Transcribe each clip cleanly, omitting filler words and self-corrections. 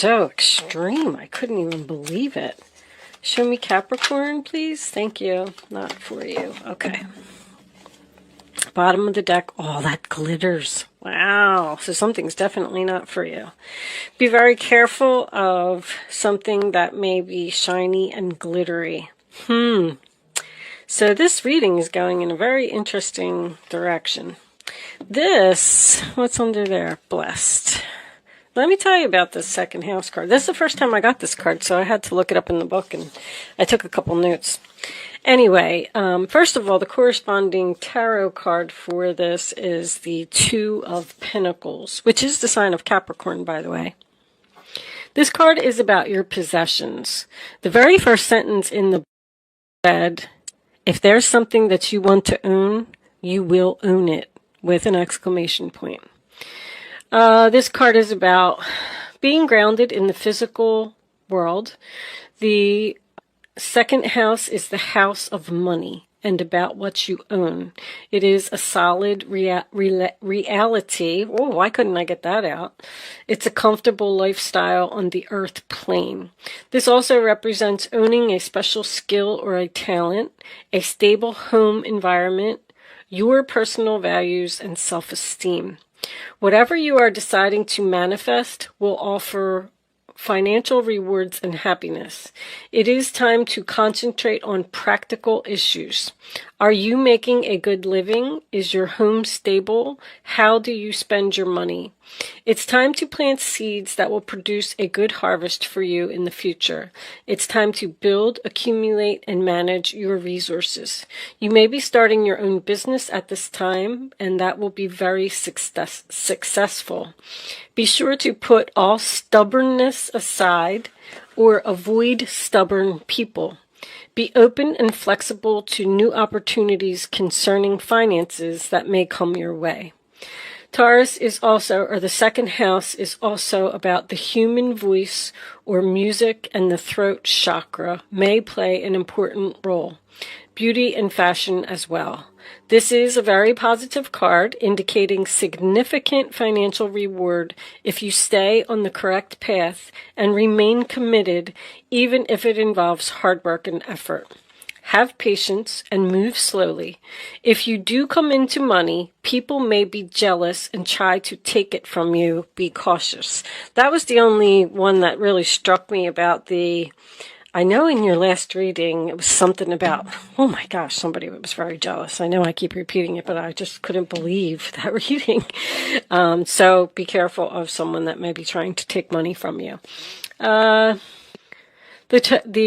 So extreme. I couldn't even believe it. Show me Capricorn, please. Thank you. Not for you. Okay. Bottom of the deck. Oh, that glitters. Wow. So something's definitely not for you. Be very careful of something that may be shiny and glittery. So this reading is going in a very interesting direction. This, what's under there? Blessed. Let me tell you about this second house card. This is the first time I got this card, so I had to look it up in the book, and I took a couple notes. Anyway, first of all, the corresponding tarot card for this is the Two of Pentacles, which is the sign of Capricorn, by the way. This card is about your possessions. The very first sentence in the book said, if there's something that you want to own, you will own it, with an exclamation point. This card is about being grounded in the physical world. The second house is the house of money and about what you own. It is a solid reality. Oh, why couldn't I get that out? It's a comfortable lifestyle on the earth plane. This also represents owning a special skill or a talent, a stable home environment, your personal values, and self-esteem. Whatever you are deciding to manifest will offer financial rewards and happiness. It is time to concentrate on practical issues. Are you making a good living? Is your home stable? How do you spend your money? It's time to plant seeds that will produce a good harvest for you in the future. It's time to build, accumulate, and manage your resources. You may be starting your own business at this time, and that will be very successful. Be sure to put all stubbornness aside or avoid stubborn people. Be open and flexible to new opportunities concerning finances that may come your way. Taurus is also, or the second house is also about the human voice or music, and the throat chakra may play an important role. Beauty and fashion as well. This is a very positive card indicating significant financial reward if you stay on the correct path and remain committed, even if it involves hard work and effort. Have patience and move slowly. If you do come into money, people may be jealous and try to take it from you. Be cautious. That was the only one that really struck me about the... I know in your last reading it was something about, oh my gosh, somebody was very jealous. I know I keep repeating it, but I just couldn't believe that reading. So be careful of someone that may be trying to take money from you. The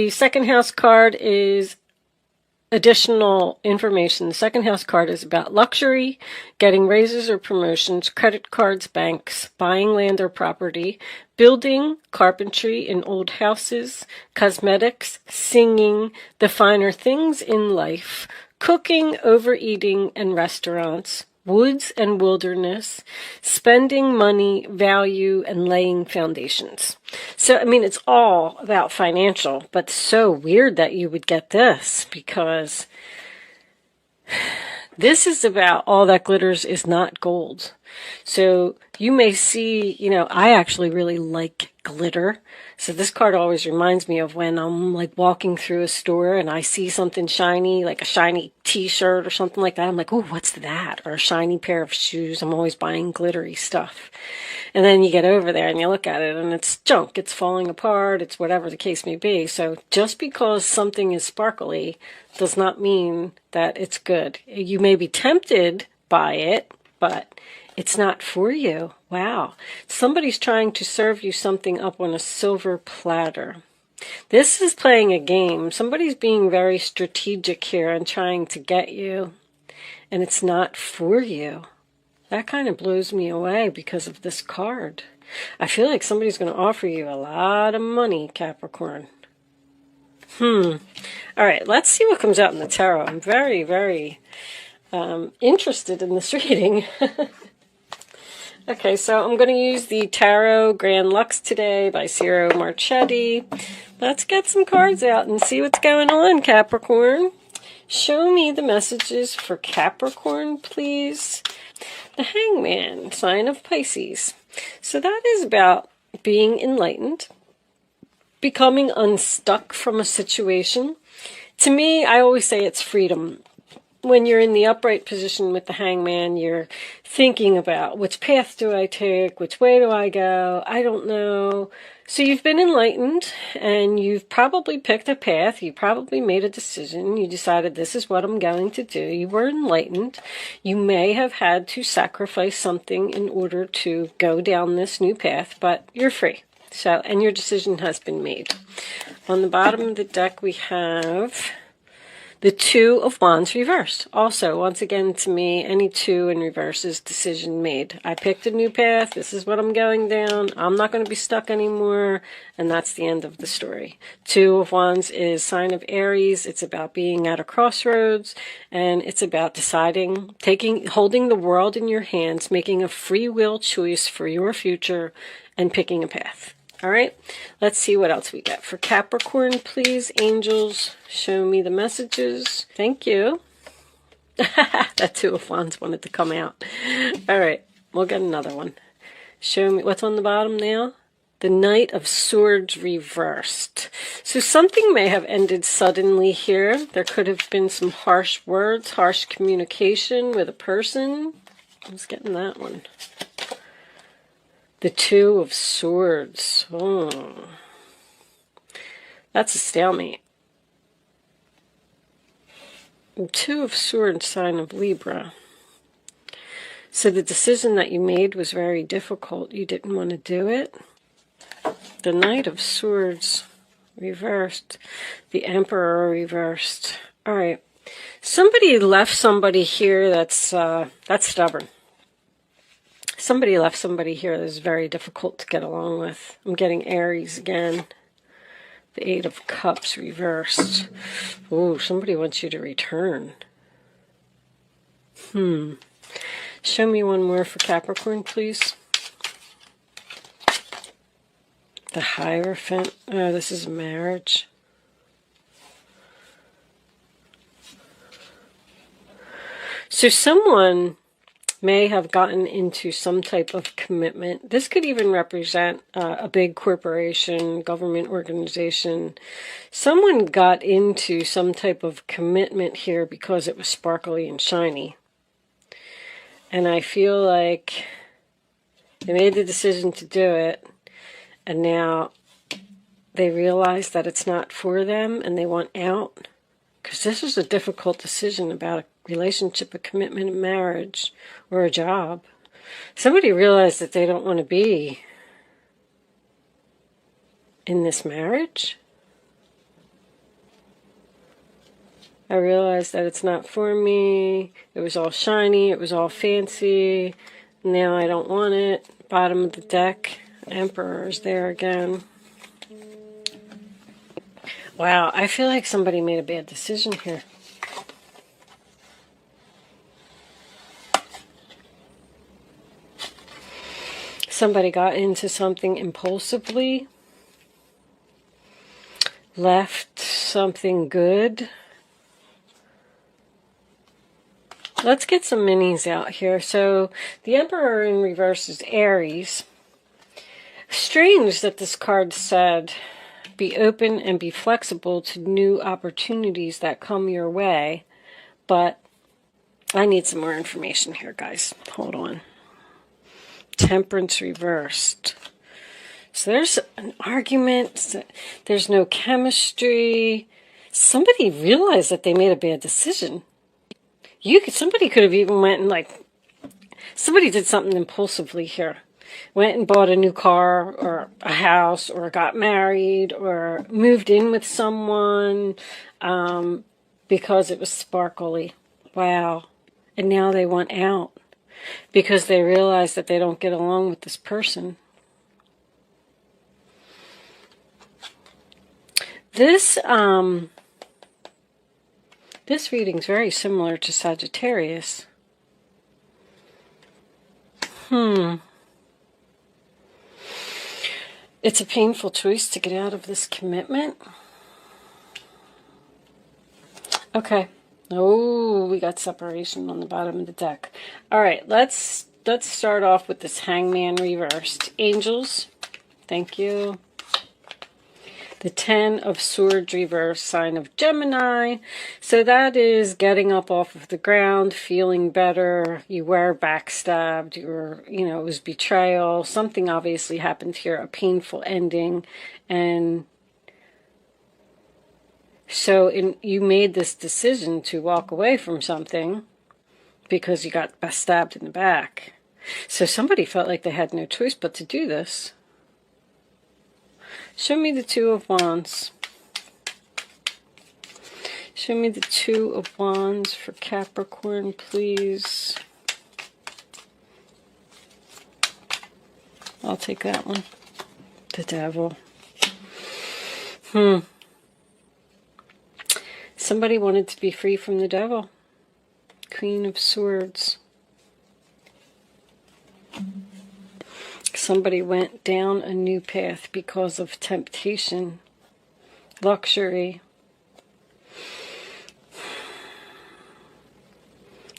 second house card is additional information. The second house card is about luxury, getting raises or promotions, credit cards, banks, buying land or property, building, carpentry in old houses, cosmetics, singing, the finer things in life, cooking, overeating, and restaurants, woods and wilderness, spending money, value, and laying foundations. So, I mean, it's all about financial, but so weird that you would get this, because this is about all that glitters is not gold. So you may see, you know, I actually really like glitter. So this card always reminds me of when I'm like walking through a store and I see something shiny, like a shiny t-shirt or something like that. I'm like, oh, what's that? Or a shiny pair of shoes. I'm always buying glittery stuff. And then you get over there and you look at it and it's junk. It's falling apart. It's whatever the case may be. So just because something is sparkly does not mean that it's good. You may be tempted by it, but it's not for you. Wow. Somebody's trying to serve you something up on a silver platter. This is playing a game. Somebody's being very strategic here and trying to get you, and it's not for you. That kind of blows me away because of this card. I feel like somebody's going to offer you a lot of money, Capricorn. All right, let's see what comes out in the tarot. I'm very, very interested in this reading. Okay, so I'm going to use the Tarot Grand Lux today by Ciro Marchetti. Let's get some cards out and see what's going on, Capricorn. Show me the messages for Capricorn, please. The Hangman, sign of Pisces. So that is about being enlightened, becoming unstuck from a situation. To me, I always say it's freedom. When you're in the upright position with the hangman, you're thinking about which path do I take, which way do I go, I don't know. So you've been enlightened and you've probably picked a path, you probably made a decision, you decided this is what I'm going to do. You were enlightened. You may have had to sacrifice something in order to go down this new path, but you're free. So, and your decision has been made. On the bottom of the deck we have the Two of Wands reversed. Also, once again, to me, any two in reverse is decision made. I picked a new path. This is what I'm going down. I'm not going to be stuck anymore. And that's the end of the story. Two of Wands is sign of Aries. It's about being at a crossroads. And it's about deciding, holding the world in your hands, making a free will choice for your future, and picking a path. All right, let's see what else we get. For Capricorn, please, angels, show me the messages. Thank you. That Two of Wands wanted to come out. All right, we'll get another one. Show me what's on the bottom now. The Knight of Swords reversed. So something may have ended suddenly here. There could have been some harsh words, harsh communication with a person. I was getting that one. The Two of Swords. Oh. That's a stalemate. Two of Swords, sign of Libra. So the decision that you made was very difficult. You didn't want to do it. The Knight of Swords reversed. The Emperor reversed. All right. Somebody left somebody here that's stubborn. Somebody left somebody here that's very difficult to get along with. I'm getting Aries again. The Eight of Cups reversed. Oh, somebody wants you to return. Show me one more for Capricorn, please. The Hierophant. Oh, this is marriage. So someone may have gotten into some type of commitment. This could even represent a big corporation, government organization. Someone got into some type of commitment here because it was sparkly and shiny. And I feel like they made the decision to do it, and now they realize that it's not for them and they want out. Because this is a difficult decision about a relationship, a commitment, a marriage, or a job. Somebody realized that they don't want to be in this marriage. I realized that it's not for me. It was all shiny. It was all fancy. Now I don't want it. Bottom of the deck. Emperor is there again. Wow, I feel like somebody made a bad decision here. Somebody got into something impulsively, left something good. Let's get some minis out here. So the Emperor in reverse is Aries. Strange that this card said, be open and be flexible to new opportunities that come your way. But I need some more information here, guys. Hold on. Temperance reversed. So there's an argument. There's no chemistry. Somebody realized that they made a bad decision. Somebody could have even went and somebody did something impulsively here. Went and bought a new car or a house or got married or moved in with someone because it was sparkly. Wow. And now they want out because they realize that they don't get along with this person. This reading's very similar to Sagittarius. It's a painful choice to get out of this commitment. Okay. Oh, we got separation on the bottom of the deck. All right, let's start off with this Hangman reversed. Angels, Thank you. The 10 of Swords reverse, sign of Gemini. So that is getting up off of the ground, feeling better. You were backstabbed. You were, you know, it was betrayal. Something obviously happened here, a painful ending. And so you made this decision to walk away from something because you got stabbed in the back. So somebody felt like they had no choice but to do this. Show me the Two of Wands. Show me the Two of Wands for Capricorn, please. I'll take that one. The Devil. Somebody wanted to be free from the devil. Queen of Swords. Somebody went down a new path because of temptation, luxury.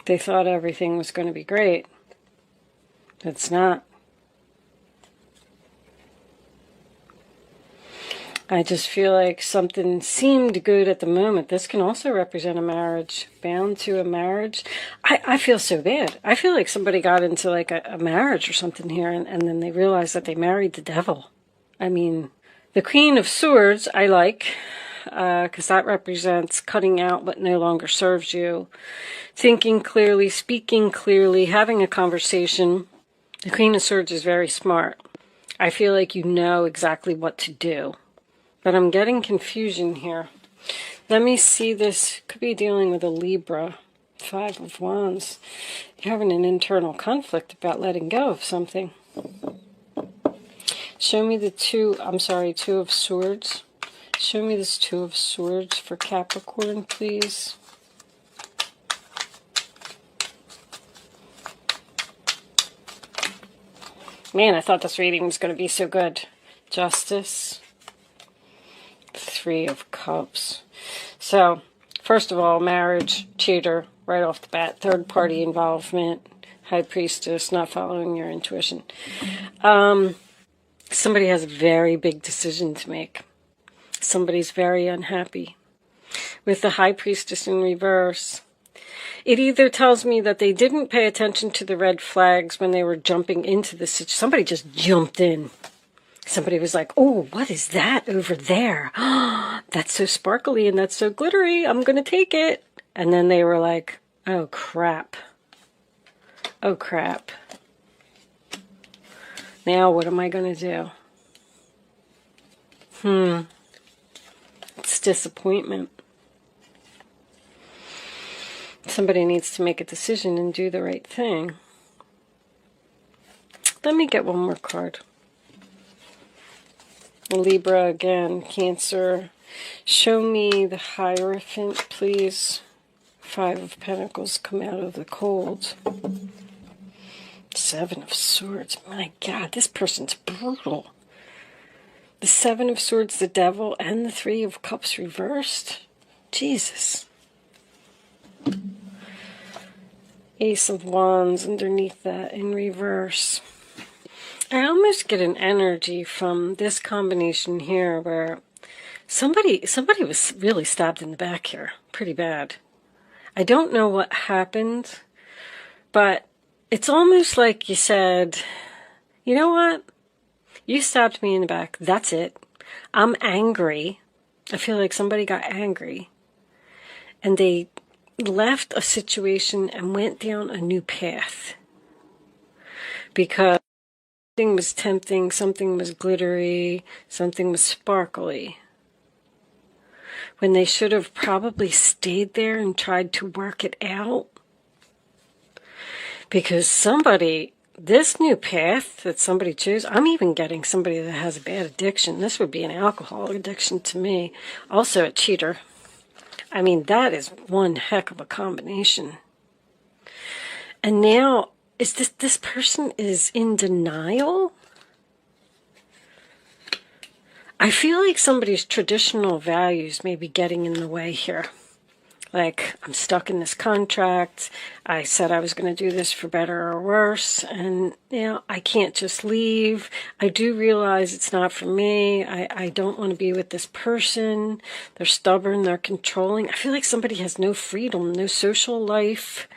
They thought everything was going to be great. It's not. I just feel like something seemed good at the moment. This can also represent a marriage, bound to a marriage. I feel so bad. I feel like somebody got into like a marriage or something here, and then they realized that they married the devil. I mean, the Queen of Swords I like, because that represents cutting out what no longer serves you, thinking clearly, speaking clearly, having a conversation. The Queen of Swords is very smart. I feel like you know exactly what to do. But I'm getting confusion here. Let me see this. Could be dealing with a Libra. 5 of Wands. You're having an internal conflict about letting go of something. Show me the Two of Swords. Show me this Two of Swords for Capricorn, please. Man, I thought this reading was going to be so good. Justice. 3 of Cups. So, first of all, marriage, cheater, right off the bat. Third party involvement, High Priestess, not following your intuition. Somebody has a very big decision to make. Somebody's very unhappy. With the High Priestess in reverse, it either tells me that they didn't pay attention to the red flags when they were jumping into the situation. Somebody just jumped in. Somebody was like, oh, what is that over there? That's so sparkly and that's so glittery. I'm going to take it. And then they were like, oh, crap. Oh, crap. Now what am I going to do? It's disappointment. Somebody needs to make a decision and do the right thing. Let me get one more card. Libra again, Cancer. Show me the Hierophant, please. 5 of Pentacles, come out of the cold. 7 of Swords. My God, this person's brutal. The 7 of Swords, the Devil, and the 3 of Cups reversed. Jesus. Ace of Wands underneath that in reverse. I almost get an energy from this combination here where somebody was really stabbed in the back here. Pretty bad. I don't know what happened, but it's almost like you said, you know what? You stabbed me in the back. That's it. I'm angry. I feel like somebody got angry. And they left a situation and went down a new path. Because something was tempting, something was glittery, something was sparkly. When they should have probably stayed there and tried to work it out. Because somebody, this new path that somebody chose, I'm even getting somebody that has a bad addiction. This would be an alcohol addiction to me. Also a cheater. I mean, that is one heck of a combination. And now, is this person is in denial? I feel like somebody's traditional values may be getting in the way here. Like, I'm stuck in this contract. I said I was going to do this for better or worse. And, I can't just leave. I do realize it's not for me. I don't want to be with this person. They're stubborn. They're controlling. I feel like somebody has no freedom, no social life.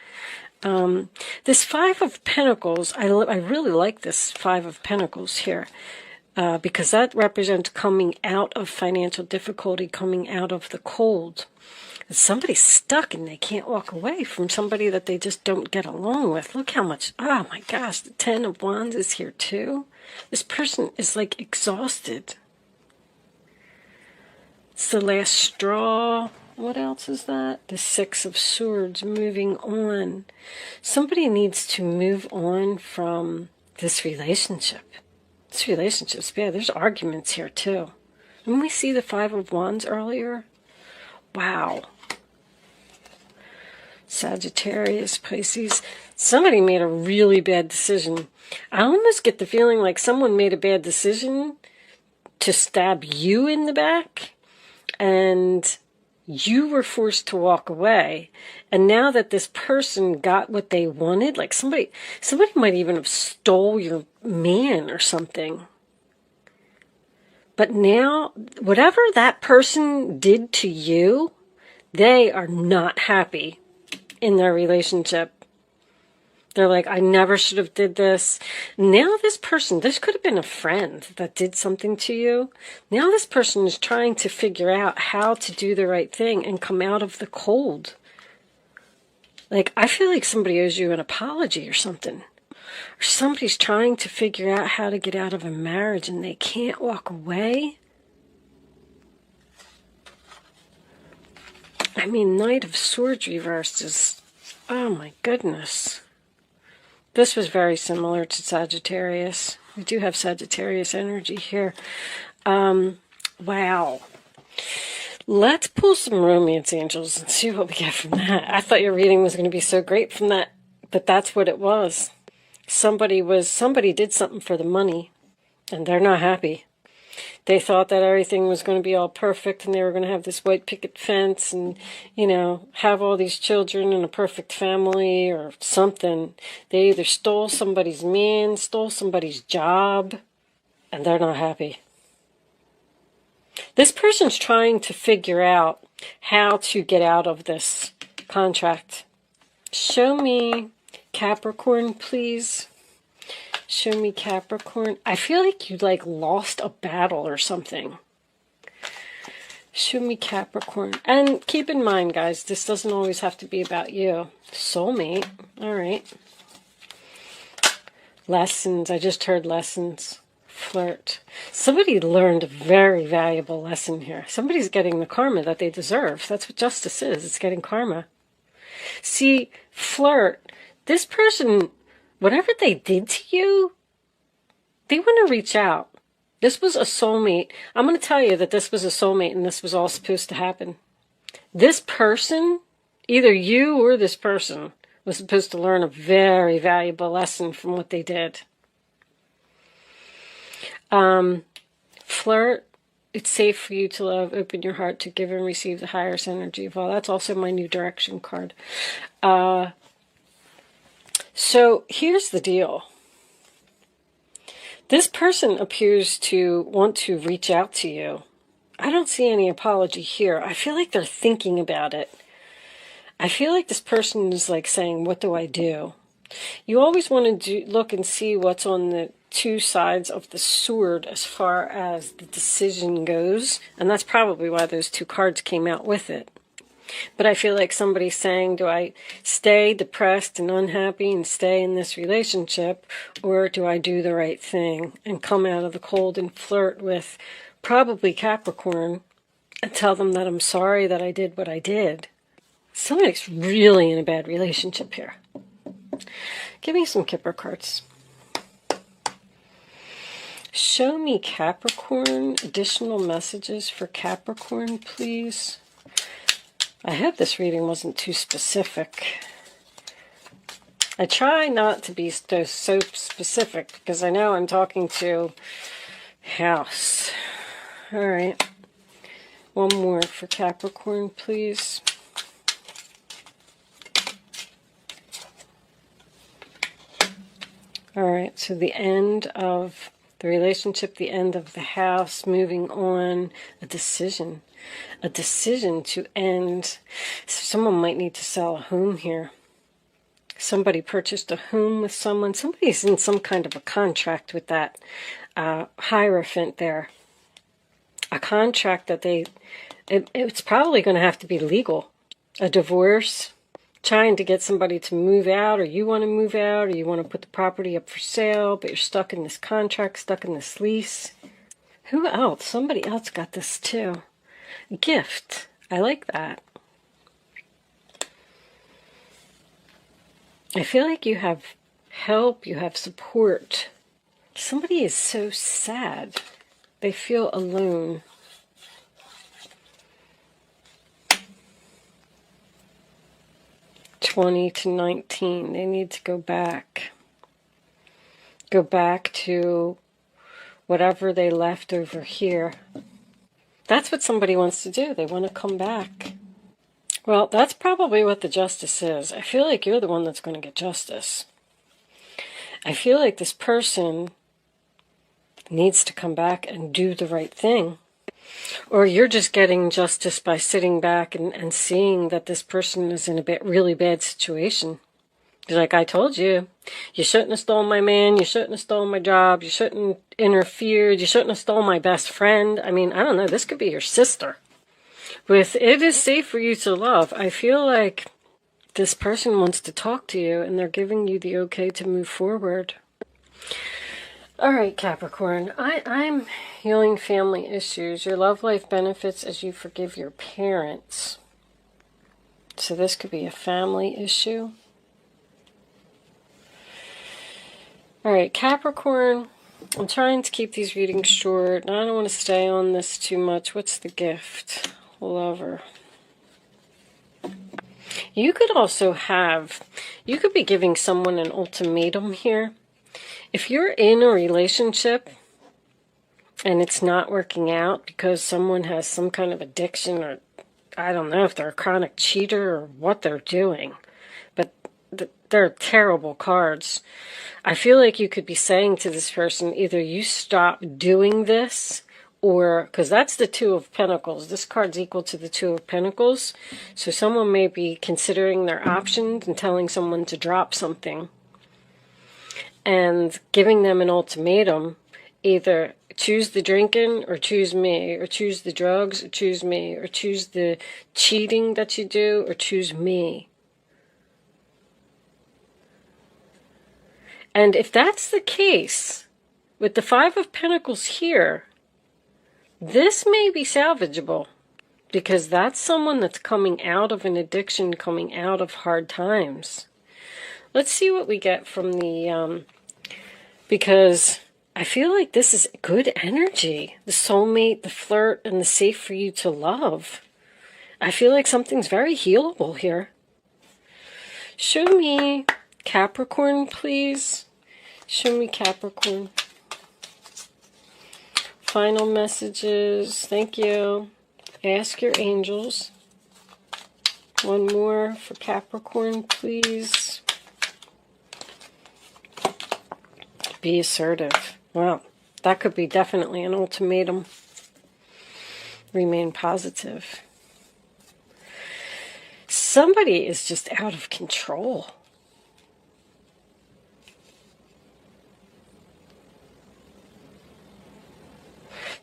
This Five of Pentacles, I really like this Five of Pentacles here. Because that represents coming out of financial difficulty, coming out of the cold. Somebody's stuck and they can't walk away from somebody that they just don't get along with. Look how much, oh my gosh, the Ten of Wands is here too. This person is like exhausted. It's the last straw. What else is that? The Six of Swords, moving on. Somebody needs to move on from this relationship. This relationship's bad. There's arguments here too. Didn't we see the Five of Wands earlier? Wow. Sagittarius, Pisces. Somebody made a really bad decision. I almost get the feeling like someone made a bad decision to stab you in the back, and you were forced to walk away. And now that this person got what they wanted, like somebody might even have stole your man or something. But now, whatever that person did to you, they are not happy in their relationship. They're like, I never should have did this. Now this person, this could have been a friend that did something to you. Now this person is trying to figure out how to do the right thing and come out of the cold. Like, I feel like somebody owes you an apology or something. Or somebody's trying to figure out how to get out of a marriage and they can't walk away. I mean, Knight of Swords reversed is, oh my goodness. This was very similar to Sagittarius. We do have Sagittarius energy here. Wow. Let's pull some romance angels and see what we get from that. I thought your reading was going to be so great from that, but that's what it was. Somebody did something for the money, and they're not happy. They thought that everything was going to be all perfect and they were going to have this white picket fence and, have all these children and a perfect family or something. They either stole somebody's man, stole somebody's job, and they're not happy. This person's trying to figure out how to get out of this contract. Show me Capricorn, please. Show me Capricorn. I feel like you lost a battle or something. Show me Capricorn. And keep in mind, guys, this doesn't always have to be about you. Soulmate. All right. Lessons. I just heard lessons. Flirt. Somebody learned a very valuable lesson here. Somebody's getting the karma that they deserve. That's what justice is. It's getting karma. See, flirt. This person, whatever they did to you, they want to reach out. This was a soulmate. I'm going to tell you that this was a soulmate and this was all supposed to happen. This person, either you or this person, was supposed to learn a very valuable lesson from what they did. Flirt. It's safe for you to love. Open your heart to give and receive the highest energy of all. That's also my new direction card. So here's the deal. This person appears to want to reach out to you. I don't see any apology here. I feel like they're thinking about it. I feel like this person is saying, what do I do? You always want to look and see what's on the two sides of the sword as far as the decision goes. And that's probably why those two cards came out with it. But I feel like somebody's saying, do I stay depressed and unhappy and stay in this relationship, or do I do the right thing and come out of the cold and flirt with probably Capricorn and tell them that I'm sorry that I did what I did? Somebody's really in a bad relationship here. Give me some Kipper cards. Show me Capricorn. Additional messages for Capricorn, please. I hope this reading wasn't too specific. I try not to be so specific because I know I'm talking to house. All right. One more for Capricorn, please. All right, so the end of the relationship, the end of the house, moving on, a decision to end. Someone might need to sell a home here. Somebody purchased a home with someone. Somebody's in some kind of a contract with that Hierophant there. A contract that it's probably going to have to be legal. A divorce, trying to get somebody to move out, or you want to move out, or you want to put the property up for sale, but you're stuck in this contract, stuck in this lease. Who else? Somebody else got this too. Gift. I like that. I feel like you have help, you have support. Somebody is so sad. They feel alone. (20 to 19). They need to go back. Go back to whatever they left over here. That's what somebody wants to do. They want to come back. Well, that's probably what the justice is. I feel like you're the one that's going to get justice. I feel like this person needs to come back and do the right thing. Or you're just getting justice by sitting back and seeing that this person is in a really bad situation. Like I told you, you shouldn't have stolen my man, you shouldn't have stolen my job, you shouldn't have interfered, you shouldn't have stolen my best friend. I mean, I don't know, this could be your sister. With it is safe for you to love, I feel like this person wants to talk to you and they're giving you the okay to move forward. All right, Capricorn, I'm healing family issues. Your love life benefits as you forgive your parents. So this could be a family issue. All right, Capricorn, I'm trying to keep these readings short. I don't want to stay on this too much. What's the gift? Lover. You could also you could be giving someone an ultimatum here. If you're in a relationship and it's not working out because someone has some kind of addiction, or I don't know if they're a chronic cheater or what they're doing, but they're terrible cards. I feel like you could be saying to this person, either you stop doing this, or, because that's the Two of Pentacles. This card's equal to the Two of Pentacles. So someone may be considering their options and telling someone to drop something. And giving them an ultimatum, either choose the drinking or choose me, or choose the drugs or choose me, or choose the cheating that you do or choose me. And if that's the case, with the Five of Pentacles here, this may be salvageable, because that's someone that's coming out of an addiction, coming out of hard times. Let's see what we get from the, because I feel like this is good energy. The soulmate, the flirt, and the safe for you to love. I feel like something's very healable here. Show me Capricorn, please. Show me Capricorn. Final messages. Thank you. Ask your angels. One more for Capricorn, please. Be assertive. Well, that could be definitely an ultimatum. Remain positive. Somebody is just out of control.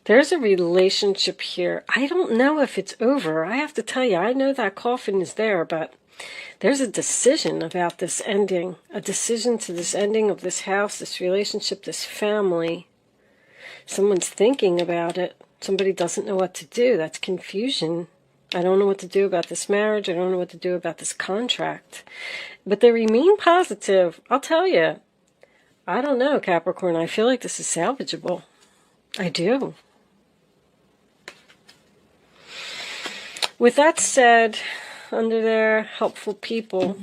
There's a relationship here. I don't know if it's over. I have to tell you, I know that coffin is there, but there's a decision about this ending. A decision to this ending of this house, this relationship, this family. Someone's thinking about it. Somebody doesn't know what to do. That's confusion. I don't know what to do about this marriage. I don't know what to do about this contract. But they remain positive. I'll tell you. I don't know, Capricorn. I feel like this is salvageable. I do. With that said, under there, helpful people.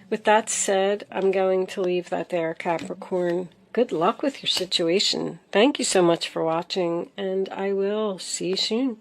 With that said, I'm going to leave that there, Capricorn. Good luck with your situation. Thank you so much for watching, and I will see you soon.